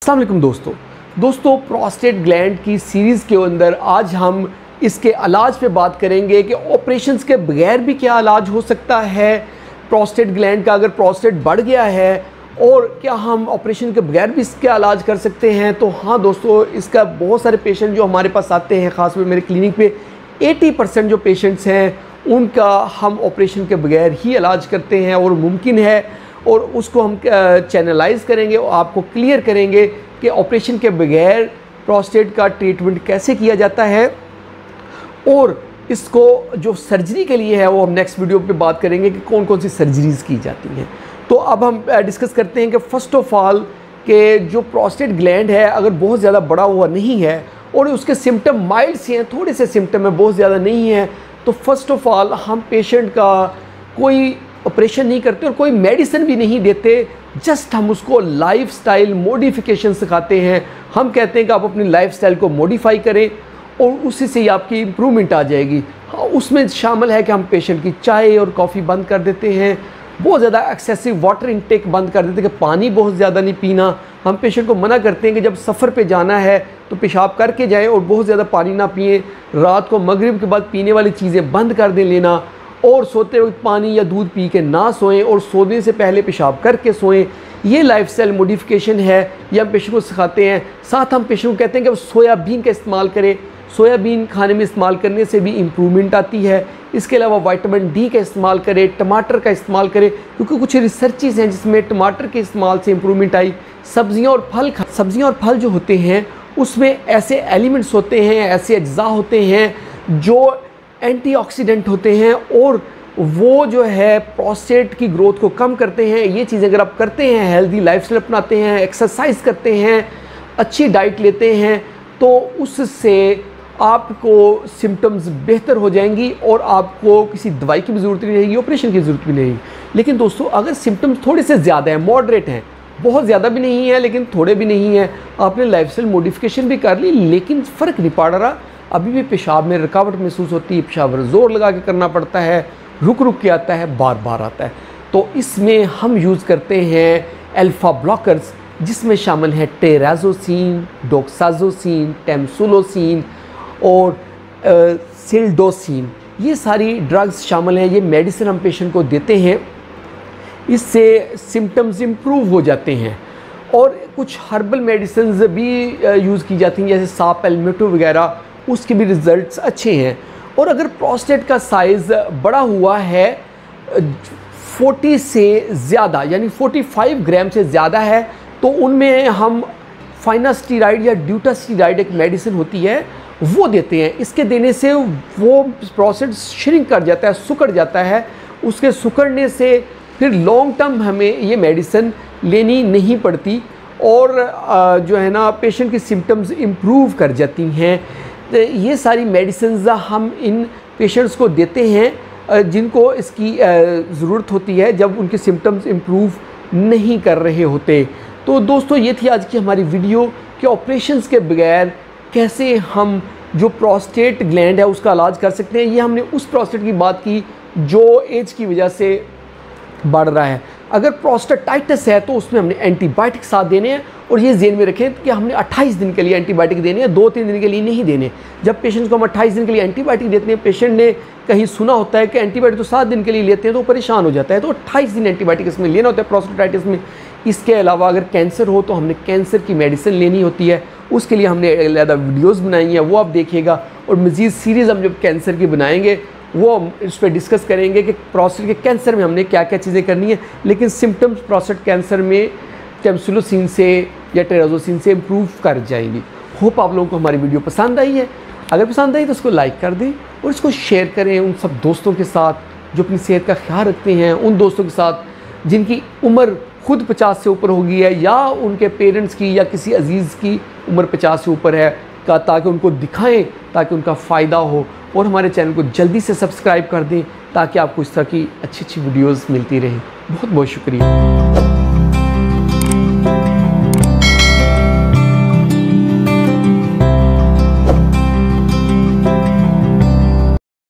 अस्सलाम वालेकुम दोस्तों प्रोस्टेट ग्लैंड की सीरीज़ के अंदर आज हम इसके इलाज पे बात करेंगे कि ऑपरेशंस के बगैर भी क्या इलाज हो सकता है प्रोस्टेट ग्लैंड का। अगर प्रोस्टेट बढ़ गया है और क्या हम ऑपरेशन के बगैर भी इसका इलाज कर सकते हैं। तो हाँ दोस्तों, इसका बहुत सारे पेशेंट जो हमारे पास आते हैं, ख़ासकर मेरे क्लिनिक पे 80% जो पेशेंट्स हैं उनका हम ऑपरेशन के बगैर ही इलाज करते हैं और मुमकिन है, और उसको हम चैनलाइज करेंगे और आपको क्लियर करेंगे कि ऑपरेशन के बगैर प्रोस्टेट का ट्रीटमेंट कैसे किया जाता है। और इसको जो सर्जरी के लिए है वो हम नेक्स्ट वीडियो पे बात करेंगे कि कौन कौन सी सर्जरीज़ की जाती हैं। तो अब हम डिस्कस करते हैं कि फ़र्स्ट ऑफ़ ऑल कि जो प्रोस्टेट ग्लैंड है अगर बहुत ज़्यादा बड़ा हुआ नहीं है और उसके सिम्टम माइल्ड से हैं, थोड़े से सिम्टम है, बहुत ज़्यादा नहीं है, तो फ़र्स्ट ऑफ़ ऑल हम पेशेंट का कोई ऑपरेशन नहीं करते और कोई मेडिसिन भी नहीं देते। जस्ट हम उसको लाइफस्टाइल मॉडिफिकेशन सिखाते हैं। हम कहते हैं कि आप अपनी लाइफस्टाइल को मॉडिफाई करें और उसी से ही आपकी इम्प्रूवमेंट आ जाएगी। उसमें शामिल है कि हम पेशेंट की चाय और कॉफ़ी बंद कर देते हैं, बहुत ज़्यादा एक्सेसिव वाटर इनटेक बंद कर देते हैं कि पानी बहुत ज़्यादा नहीं पीना। हम पेशेंट को मना करते हैं कि जब सफ़र पे जाना है तो पेशाब करके जाएं और बहुत ज़्यादा पानी ना पिएं। रात को मगरिब के बाद पीने वाली चीज़ें बंद कर दें लेना, और सोते वक्त पानी या दूध पी के ना सोएं और सोने से पहले पेशाब करके सोएं। ये लाइफस्टाइल मॉडिफिकेशन है, ये हम पेशेंट को सिखाते हैं। साथ हम पेशेंट को कहते हैं कि सोयाबीन का इस्तेमाल करें, सोयाबीन खाने में इस्तेमाल करने से भी इम्प्रूवमेंट आती है। इसके अलावा विटामिन डी का इस्तेमाल करें, टमाटर का इस्तेमाल करें, क्योंकि कुछ रिसर्चेस हैं जिसमें टमाटर के इस्तेमाल से इम्प्रूवमेंट आई। सब्ज़ियाँ और फल जो होते हैं उसमें ऐसे एलिमेंट्स होते हैं, ऐसे अज्जा होते हैं जो एंटीऑक्सीडेंट होते हैं और वो जो है प्रोस्टेट की ग्रोथ को कम करते हैं। ये चीज़ें अगर आप करते हैं, हेल्दी लाइफस्टाइल अपनाते हैं, एक्सरसाइज करते हैं, अच्छी डाइट लेते हैं, तो उससे आपको सिम्टम्स बेहतर हो जाएंगी और आपको किसी दवाई की भी ज़रूरत नहीं रहेगी, ऑपरेशन की ज़रूरत भी नहीं रहेगी। लेकिन दोस्तों, अगर सिम्टम्स थोड़े से ज़्यादा हैं, मॉडरेट हैं, बहुत ज़्यादा भी नहीं है लेकिन थोड़े भी नहीं है, आपने लाइफस्टाइल मॉडिफिकेशन भी कर ली लेकिन फ़र्क नहीं पड़ रहा, अभी भी पेशाब में रुकावट महसूस होती है, पेशाब ज़ोर लगा के करना पड़ता है, रुक रुक के आता है, बार बार आता है, तो इसमें हम यूज़ करते हैं अल्फ़ा ब्लॉकर्स, जिसमें शामिल है टेराज़ोसिन, डोक्साज़ोसिन, टेम्सुलोसिन और सिल्डोसिन। ये सारी ड्रग्स शामिल हैं। ये मेडिसिन हम पेशेंट को देते हैं, इससे सिम्टम्स इम्प्रूव हो जाते हैं। और कुछ हर्बल मेडिसिन भी यूज़ की जाती हैं, जैसे साप एल्मेटो वगैरह, उसके भी रिज़ल्ट्स अच्छे हैं। और अगर प्रोस्टेट का साइज़ बड़ा हुआ है 40 से ज़्यादा, यानी 45 ग्राम से ज़्यादा है, तो उनमें हम फाइनास्टीराइड या ड्यूटास्टीराइड एक मेडिसिन होती है वो देते हैं। इसके देने से वो प्रोस्टेट श्रिंक कर जाता है, सुकड़ जाता है। उसके सुकड़ने से फिर लॉन्ग टर्म हमें ये मेडिसिन लेनी नहीं पड़ती और जो है ना पेशेंट की सिम्टम्स इम्प्रूव कर जाती हैं। तो ये सारी मेडिसिन हम इन पेशेंट्स को देते हैं जिनको इसकी ज़रूरत होती है जब उनके सिम्टम्स इम्प्रूव नहीं कर रहे होते। तो दोस्तों, ये थी आज की हमारी वीडियो कि ऑपरेशंस के बगैर कैसे हम जो प्रोस्टेट ग्लैंड है उसका इलाज कर सकते हैं। ये हमने उस प्रोस्टेट की बात की जो एज की वजह से बढ़ रहा है। अगर प्रोस्टेटाइटिस है तो उसमें हमने एंटीबायोटिक साथ देने हैं, और ये ज़हन में रखें कि हमने 28 दिन के लिए एंटीबायोटिक देने हैं, 2-3 दिन के लिए नहीं देने। जब पेशेंट को हम 28 दिन के लिए एंटीबायोटिक देते हैं, पेशेंट ने कहीं सुना होता है कि एंटीबायोटिक तो 7 दिन के लिए लेते हैं तो परेशान हो जाता है, तो 28 दिन एंटीबायोटिक इसमें लेना होता है प्रोस्टेटाइटिस में। इसके अलावा अगर कैंसर हो तो हमने कैंसर की मेडिसिन लेनी होती है, उसके लिए हमने ज़्यादा वीडियोज़ बनाई हैं, वो आप देखिएगा। और मज़ीद सीरीज़ हम जब कैंसर की बनाएंगे वो हम इस पर डिस्कस करेंगे कि प्रोस्टेट के कैंसर में हमने क्या क्या चीज़ें करनी है। लेकिन सिम्टम्स प्रोस्टेट कैंसर में टेम्सुलोसिन से या टेराज़ोसिन से इम्प्रूव कर जाएंगी। होप आप लोगों को हमारी वीडियो पसंद आई है। अगर पसंद आई तो उसको लाइक कर दें और इसको शेयर करें उन सब दोस्तों के साथ जो अपनी सेहत का ख्याल रखते हैं, उन दोस्तों के साथ जिनकी उम्र खुद 50 से ऊपर हो गई है या उनके पेरेंट्स की या किसी अजीज़ की उम्र 50 से ऊपर है, ताकि उनको दिखाएं, ताकि उनका फ़ायदा हो। और हमारे चैनल को जल्दी से सब्सक्राइब कर दें ताकि आपको इस तरह की अच्छी अच्छी वीडियोज़ मिलती रहें। बहुत बहुत शुक्रिया।